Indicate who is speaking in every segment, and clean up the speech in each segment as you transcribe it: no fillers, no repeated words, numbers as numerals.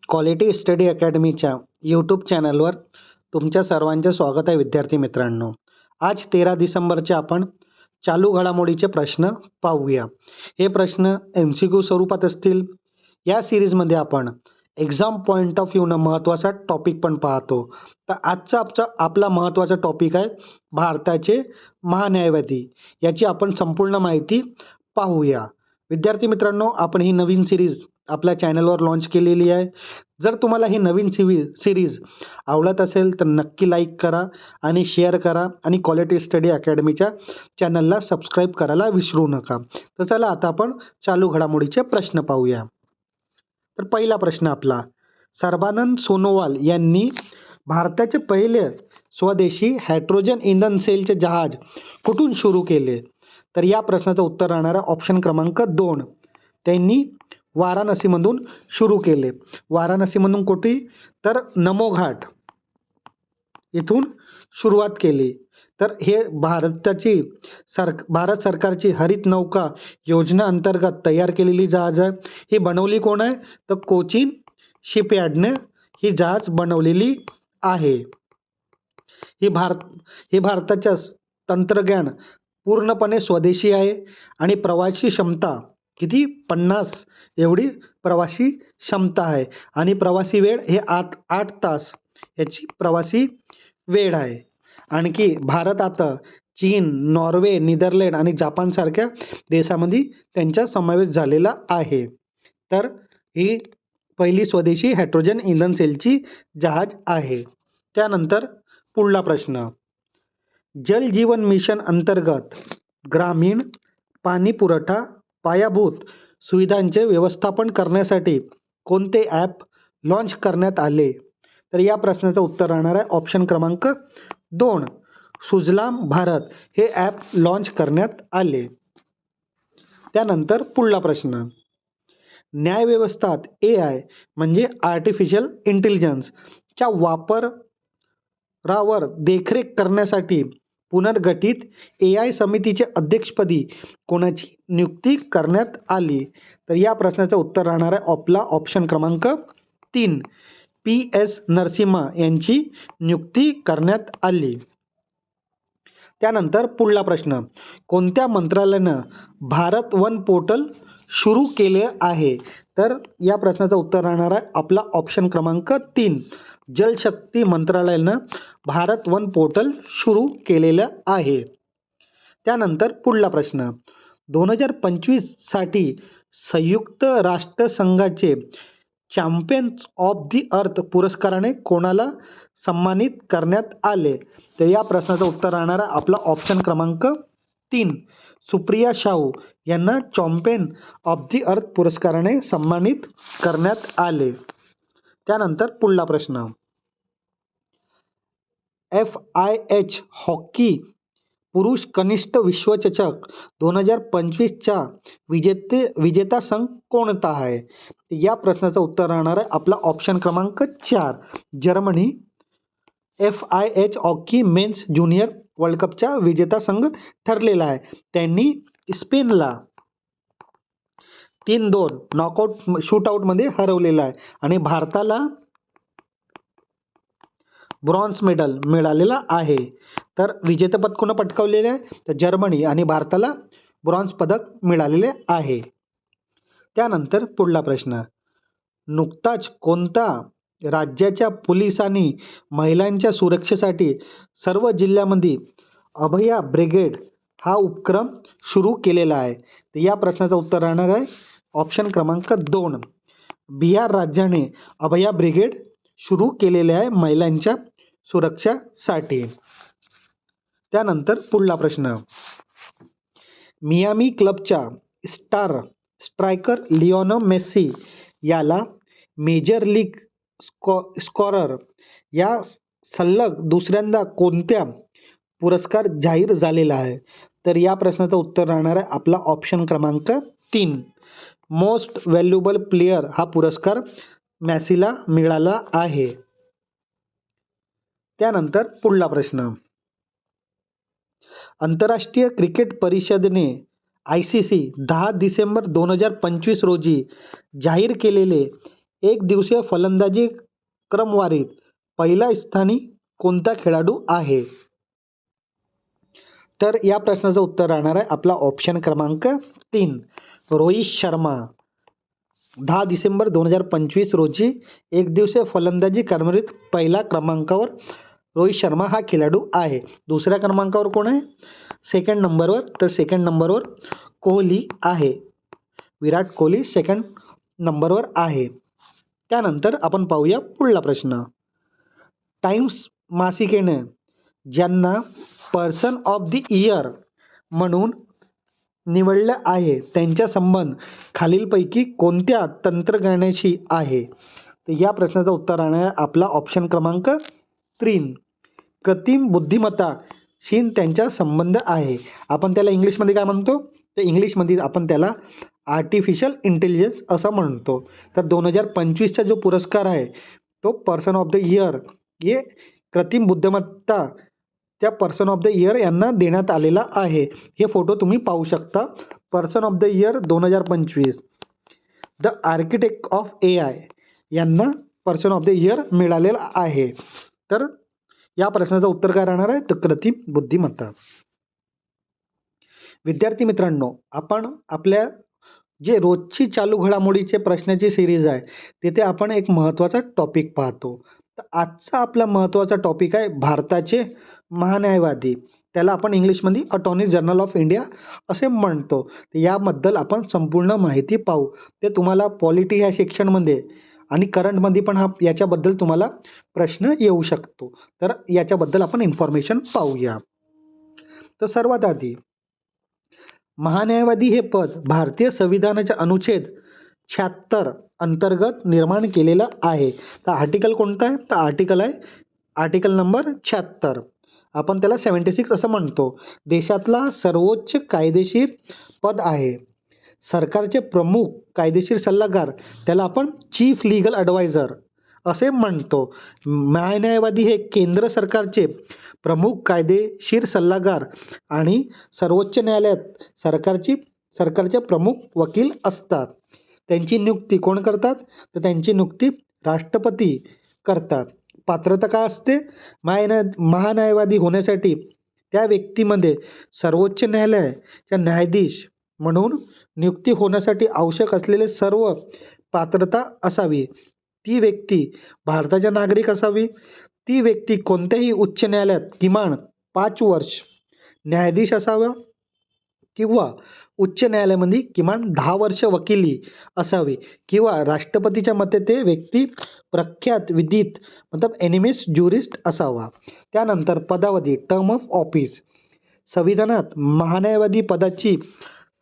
Speaker 1: Quality study अकॅडमीच्या YouTube चॅनलवर तुमच्या सर्वांचे स्वागत आहे विद्यार्थी मित्रांनो. आज 13 डिसेंबरचे आपण चालू घडामोडीचे प्रश्न पाहूया. हे प्रश्न MCQ स्वरूपात असतील. या सिरीजमध्ये आपण एक्झाम पॉईंट ऑफ व्ह्यूनं महत्त्वाचा टॉपिक पण पाहतो. तर आजचा आपला महत्त्वाचा टॉपिक आहे भारताचे महान्यायवादी. याची आपण संपूर्ण माहिती पाहूया. विद्यार्थी मित्रांनो, आपण ही नवीन सिरीज आपल्या चॅनलवर लॉन्च केलेली आहे. जर तुम्हाला ही नवीन सिरीज आवडत असेल तर नक्की लाईक करा आणि शेअर करा आणि क्वालिटी स्टडी अकॅडमीच्या चॅनलला सबस्क्राईब करायला विसरू नका. तर चला आता आपण चालू घडामोडीचे प्रश्न पाहूया. तर पहिला प्रश्न आपला, सर्बानंद सोनोवाल यांनी भारताचे पहिले स्वदेशी हायड्रोजन इंधन सेलचे जहाज कुठून सुरू केले? तर या प्रश्नाचं उत्तर राहणार आहे ऑप्शन क्रमांक 2. त्यांनी वाराणसीमधून सुरू केले. वाराणसीमधून कुठे? तर नमो घाट इथून सुरुवात केली. तर हे भारत सरकारची हरित नौका योजना अंतर्गत तयार केलेली जहाज आहे. ही बनवली कोण आहे? तर कोचीन शिपयार्डने ही जहाज बनवलेली आहे. ही भारताच्या तंत्रज्ञान पूर्णपणे स्वदेशी आहे आणि प्रवासी क्षमता किती? 50 एवढी प्रवासी क्षमता आहे आणि प्रवासी वेळ हे 8 तास याची प्रवासी वेळ आहे. आणखी भारत आता चीन, नॉर्वे, नेदरलँड आणि जापानसारख्या देशामध्ये त्यांचा समावेश झालेला आहे. तर ही पहिली स्वदेशी हायड्रोजन इंधन सेलची जहाज आहे. त्यानंतर पुढला प्रश्न, जल जीवन मिशन अंतर्गत ग्रामीण पाणी पुरवठा पायाभूत सुविधांचे व्यवस्थापन करण्यासाठी कोणते ॲप लॉन्च करण्यात आले? तर या प्रश्नाचं उत्तर राहणार आहे ऑप्शन क्रमांक 2. सुजलाम भारत हे ॲप लॉन्च करण्यात आले. त्यानंतर पुढला प्रश्न, न्यायव्यवस्थात AI म्हणजे आर्टिफिशियल इंटेलिजन्सच्या वापरावर देखरेख करण्यासाठी पुनर्गठित AI समितीचे अध्यक्षपदी कोणाची नियुक्ती करण्यात आली? तर या प्रश्नाचं उत्तर राहणार आहे आपला ऑप्शन क्रमांक 3. PS नरसिम्हा यांची नियुक्ती करण्यात आली. त्यानंतर पुढला प्रश्न, कोणत्या मंत्रालयानं भारत वन पोर्टल सुरू केले आहे? तर या प्रश्नाचं उत्तर राहणार आहे आपला ऑप्शन क्रमांक 3. जलशक्ती मंत्रालयानं भारत वन पोर्टल सुरू केलेलं आहे. त्यानंतर पुढला प्रश्न, 2025साठी संयुक्त राष्ट्रसंघाचे चॅम्पियन्स ऑफ दी अर्थ पुरस्काराने कोणाला सन्मानित करण्यात आले? तर या प्रश्नाचं उत्तर राहणार आहे आपला ऑप्शन क्रमांक 3. सुप्रिया शाहू यांना चॅम्पियन ऑफ दी अर्थ पुरस्काराने सन्मानित करण्यात आले. त्यानंतर पुढला प्रश्न, FIH हॉकी पुरुष कनिष्ठ विश्वचषक 2025चा विजेता संघ कोणता आहे? या प्रश्नाचं उत्तर राहणार आहे आपला ऑप्शन क्रमांक 4. Germany. FIH hockey men's junior world कपचा विजेता संघ ठरलेला आहे. त्यांनी स्पेनला 3-2 नॉकआउट शूटआउटमध्ये हरवलेला आहे आणि भारताला ब्रॉन्झ मेडल मिळालेला आहे. तर विजेतेपद कोण पटकावलेले आहे? तर जर्मनी आणि भारताला ब्रॉन्झ पदक मिळालेले आहे. त्यानंतर पुढला प्रश्न, नुकताच कोणत्या राज्याच्या पोलिसांनी महिलांच्या सुरक्षेसाठी सर्व जिल्ह्यामध्ये अभया ब्रिगेड हा उपक्रम सुरू केलेला आहे? तर या प्रश्नाचं उत्तर राहणार आहे ऑप्शन क्रमांक 2. बिहार राज्याने अभया ब्रिगेड सुरू केलेले आहे महिलांच्या सुरक्षेसाठी. त्यानंतर पुढला प्रश्न, मियामी क्लबच्या स्ट्रायकर लिओनेल मेसी याला मेजर लीग स्कॉरर या सलग दुसऱ्यांदा कोणत्या पुरस्कार जाहीर झालेला आहे? तर या प्रश्नाचं उत्तर राहणार आहे आपला ऑप्शन क्रमांक 3. मोस्ट व्हॅल्युएबल प्लेयर हा पुरस्कार मेसीला मिळाला आहे. त्यानंतर पुढला प्रश्न, आंतरराष्ट्रीय क्रिकेट परिषदेने ICC 10 डिसेंबर 2025 रोजी जाहीर केलेले एकदिवसीय फलंदाजी क्रमवारीत पहिल्या स्थानी कोणता खेळाडू आहे? तर या प्रश्नाचं उत्तर राहणार आहे आपला ऑप्शन क्रमांक 3, रोहित शर्मा. 10 डिसेंबर 2025 रोजी एकदिवसीय फलंदाजी क्रमवारीत पहिल्या क्रमांकावर रोहित शर्मा हा खेळाडू आहे. दुसऱ्या क्रमांकावर कोण आहे? सेकंड नंबरवर. तर सेकंड नंबरवर कोहली आहे. विराट कोहली सेकंड नंबरवर आहे. त्यानंतर आपण पाहूया पुढला प्रश्न. टाइम्स मासिकेने ज्यांना पर्सन ऑफ द इयर म्हणून निवडलं आहे त्यांचा संबंध खालीलपैकी कोणत्या तंत्रज्ञानाशी आहे? तर या प्रश्नाचं उत्तर आहे आपला ऑप्शन क्रमांक 3, कृत्रिम बुद्धिमत्ताशी त्यांचा संबंध आहे. आपण त्याला इंग्लिशमध्ये काय म्हणतो? तर इंग्लिशमध्ये आपण त्याला आर्टिफिशियल इंटेलिजन्स असं म्हणतो. तर 2025चा जो पुरस्कार आहे तो पर्सन ऑफ द इयर हे कृत्रिम बुद्धिमत्ता त्या पर्सन ऑफ द इयर यांना देण्यात आलेला आहे. हे फोटो तुम्ही पाहू शकता. Person of the year 2025 the architect of AI यांना पर्सन ऑफ द इयर मिळालेला आहे. तर या प्रश्नाचं उत्तर काय राहणार आहे? तर कृत्रिम बुद्धिमत्ता. विद्यार्थी मित्रांनो, आपण आपल्या जे रोजची चालू घडामोडीचे प्रश्नाची सिरीज आहे तिथे आपण एक महत्त्वाचा टॉपिक पाहतो. तर आजचा आपला महत्त्वाचा टॉपिक आहे भारताचे महान्यायवादी. त्याला आपण इंग्लिशमध्ये अटॉर्नी जनरल ऑफ इंडिया असे म्हणतो. तर याबद्दल आपण संपूर्ण माहिती पाहू. ते तुम्हाला पॉलिटी ह्या सेक्शनमध्ये आणि करंटमध्ये पण याच्याबद्दल तुम्हाला प्रश्न येऊ शकतो. तर याच्याबद्दल आपण इन्फॉर्मेशन पाहूया. तर सर्वात आधी महान्यायवादी हे पद भारतीय संविधानाच्या अनुच्छेद 76 अंतर्गत निर्माण केलेलं आहे. तर आर्टिकल कोणता आहे? तर आर्टिकल आहे आर्टिकल नंबर 76. आपण त्याला 76 असं म्हणतो. देशातला सर्वोच्च कायदेशीर पद आहे. सरकारचे प्रमुख कायदेशीर सल्लागार त्याला आपण चीफ लीगल ॲडवायझर असे म्हणतो. महान्यायवादी हे केंद्र सरकारचे प्रमुख कायदेशीर सल्लागार आणि सर्वोच्च न्यायालयात सरकारचे प्रमुख वकील असतात. त्यांची नियुक्ती कोण करतात? तर त्यांची नियुक्ती राष्ट्रपती करतात. पात्रता काय असते? महान्यायवादी होण्यासाठी त्या व्यक्तीमध्ये सर्वोच्च न्यायालयाच्या न्यायाधीश म्हणून नियुक्ती होण्यासाठी आवश्यक असलेले सर्व पात्रता असावी. ती व्यक्ती भारताचा नागरिक असावी. ती व्यक्ती कोणत्याही उच्च न्यायालयात किमान 5 वर्ष न्यायाधीश असावा किंवा उच्च न्यायालयामध्ये किमान 10 वर्ष वकिली असावी किंवा राष्ट्रपतीच्या मते ते व्यक्ती प्रख्यात विधित एनिमिस ज्युरिस्ट असावा. त्यानंतर पदावधी टर्म ऑफ ऑफिस. संविधानात महान्यायवादी पदाची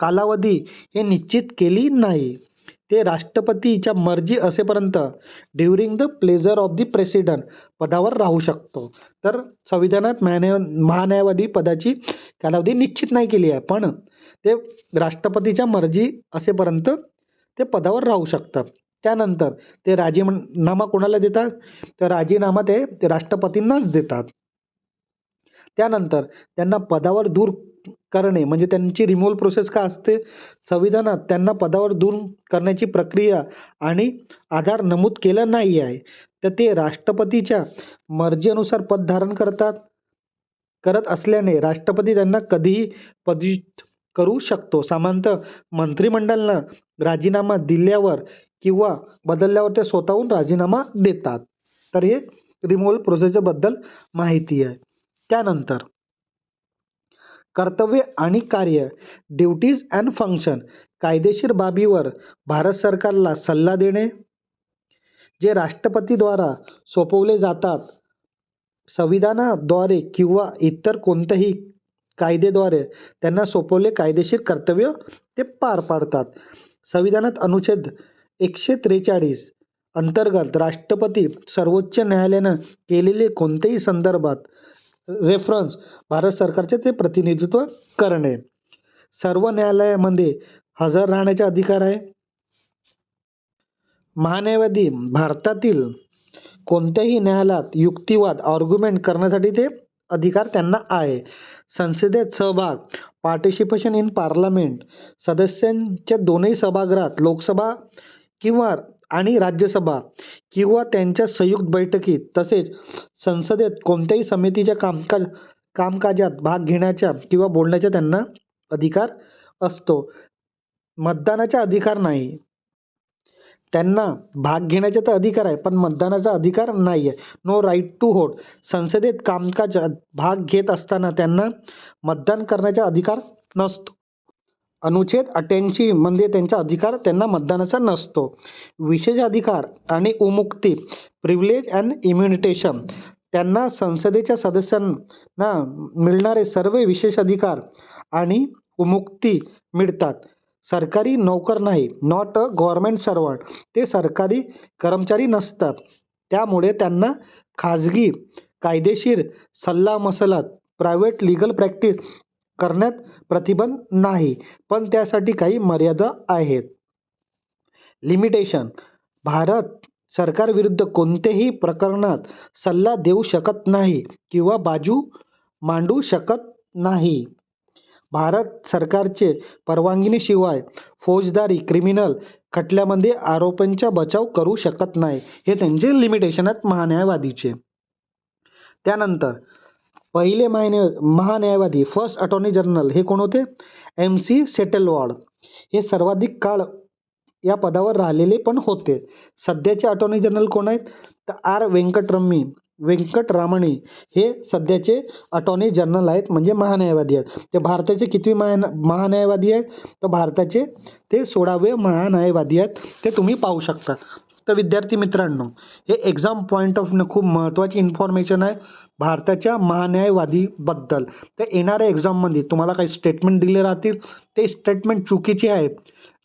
Speaker 1: कालावधी हे निश्चित केली नाही. ते राष्ट्रपतीच्या मर्जी असेपर्यंत during the pleasure of the president पदावर राहू शकतो. तर संविधानात महान्यायवादी पदाची कालावधी निश्चित नाही केली आहे, पण ते राष्ट्रपतीच्या मर्जी असेपर्यंत ते पदावर राहू शकतात. त्यानंतर ते राजीनामा कोणाला देतात? तर राजीनामा ते राष्ट्रपतींनाच देतात. त्यानंतर त्यांना पदावर दूर करणे म्हणजे त्यांची रिमूव्हल प्रोसेस काय असते? संविधानात त्यांना पदावर दूर करण्याची प्रक्रिया आणि आधार नमूद केलं नाही आहे. तर ते राष्ट्रपतीच्या मर्जीनुसार पद धारण करत असल्याने राष्ट्रपती त्यांना कधीही पदच्युत करू शकतो. सामान्यतः मंत्रिमंडळाला राजीनामा दिल्यावर किंवा बदलल्यावर ते स्वतःहून राजीनामा देतात. तर हे रिमूव्हल प्रोसेसबद्दल माहिती आहे. त्यानंतर कर्तव्य आणि कार्य ड्युटीज अँड फंक्शन. कायदेशीर बाबीवर भारत सरकारला सल्ला देणे जे राष्ट्रपतीद्वारा सोपवले जातात. संविधानाद्वारे किंवा इतर कोणत्याही कायद्याद्वारे त्यांना सोपवले कायदेशीर कर्तव्य ते पार पाडतात. संविधानात अनुच्छेद 143 अंतर्गत राष्ट्रपती सर्वोच्च न्यायालयानं केलेले कोणत्याही संदर्भात रेफरन्स भारत सरकारचे ते प्रतिनिधित्व करणे. सर्व न्यायालयामध्ये हजर राहण्याचा अधिकार आहे. महान्यायवादी भारतातील कोणत्याही न्यायालयात युक्तिवाद आर्ग्युमेंट करण्यासाठी ते अधिकार त्यांना आहे. संसदेत सहभाग पार्टिसिपेशन इन पार्लमेंट. सदस्यांच्या दोन्ही सभागृहात लोकसभा किंवा आणि राज्यसभा किंवा त्यांच्या संयुक्त बैठकीत तसेच संसदेत कोणत्याही समितीच्या कामकाजात भाग घेण्याचा किंवा बोलण्याचा त्यांना अधिकार असतो. मतदानाचा अधिकार नाही. त्यांना भाग घेण्याचा तर अधिकार आहे, पण मतदानाचा अधिकार नाही आहे. No right to vote. संसदेत कामकाजात भाग घेत असताना त्यांना मतदान करण्याचा अधिकार नसतो. अनुच्छेद 88 मध्ये त्यांचा अधिकार त्यांना मतदानाचा नसतो. विशेष अधिकार आणि उमुक्ती प्रिव्हिलेज अँड इम्युनिटेशन त्यांना संसदेच्या सदस्यांना मिळणारे सर्व विशेष अधिकार आणि उमुक्ती मिळतात. सरकारी नोकर नाही, नॉट अ गव्हर्नमेंट सर्वंट. ते सरकारी कर्मचारी नसतात. त्यामुळे त्यांना खाजगी कायदेशीर सल्लामसलत प्रायव्हेट लीगल प्रॅक्टिस करण्यात प्रतिबंध नाही, पण त्यासाठी काही मर्यादा आहेत. लिमिटेशन. भारत सरकारविरुद्ध कोणत्याही प्रकरणात सल्ला देऊ शकत नाही किंवा बाजू मांडू शकत नाही. भारत सरकारचे परवानगीशिवाय फौजदारी क्रिमिनल खटल्यामध्ये आरोपींचा बचाव करू शकत नाही. हे त्यांचे लिमिटेशन आहेत महान्यायवादीचे. त्यानंतर पहिले महान्यायवादी फर्स्ट अटॉर्नी जनरल हे कोण होते? MC सेटलवॉर्ड. हे सर्वाधिक काळ या पदावर राहिलेले पण होते. सध्याचे अटॉर्नी जनरल कोण आहेत? तर R व्यंकटरामणी हे सध्याचे अटॉर्नी जनरल आहेत, म्हणजे महान्यायवादी आहेत. ते भारताचे कितवे महान्यायवादी आहेत? तर भारताचे ते 16वे महान्यायवादी आहेत. ते तुम्ही पाहू शकता. तर विद्यार्थी मित्रांनो, हे एक्झाम पॉईंट ऑफ व्ह्यू खूप महत्त्वाची इन्फॉर्मेशन आहे भारताच्या महान्यायवादीबद्दल. तर येणाऱ्या एक्झाममध्ये तुम्हाला काही स्टेटमेंट दिले राहतील, ते स्टेटमेंट चुकीचे आहे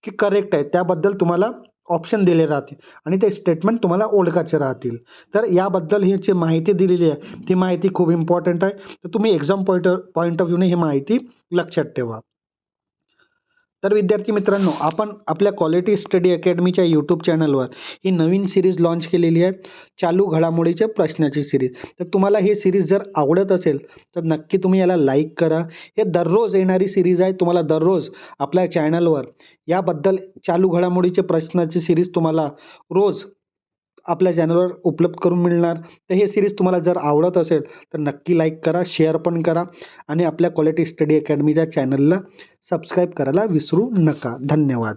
Speaker 1: की करेक्ट आहे त्याबद्दल तुम्हाला ऑप्शन दिले राहतील आणि ते स्टेटमेंट तुम्हाला ओळखायचे राहतील. तर याबद्दल ही जी माहिती दिलेली आहे ती माहिती खूप इम्पॉर्टंट आहे. तर तुम्ही एक्झाम पॉईंट ऑफ व्ह्यूने ही माहिती लक्षात ठेवा. तर विद्यार्थी मित्रांनो, आपण आपल्या क्वालिटी स्टडी अकॅडमीच्या यूट्यूब चॅनलवर ही नवीन सिरीज लॉन्च केलेली आहे, चालू घडामोडीच्या प्रश्नाची सिरीज. तर तुम्हाला ही सिरीज जर आवडत असेल तर नक्की तुम्ही याला लाईक करा. हे दररोज येणारी सिरीज आहे. तुम्हाला दररोज आपल्या चॅनलवर याबद्दल चालू घडामोडीचे प्रश्नाची सिरीज तुम्हाला रोज आपल्या चॅनलवर उपलब्ध करून मिळणार. तर हे सिरीज तुम्हाला जर आवडत असेल तर नक्की लाईक करा, शेअर पण करा आणि आपल्या क्वालिटी स्टडी अकॅडमीच्या चॅनलला सबस्क्राईब करायला विसरू नका. धन्यवाद.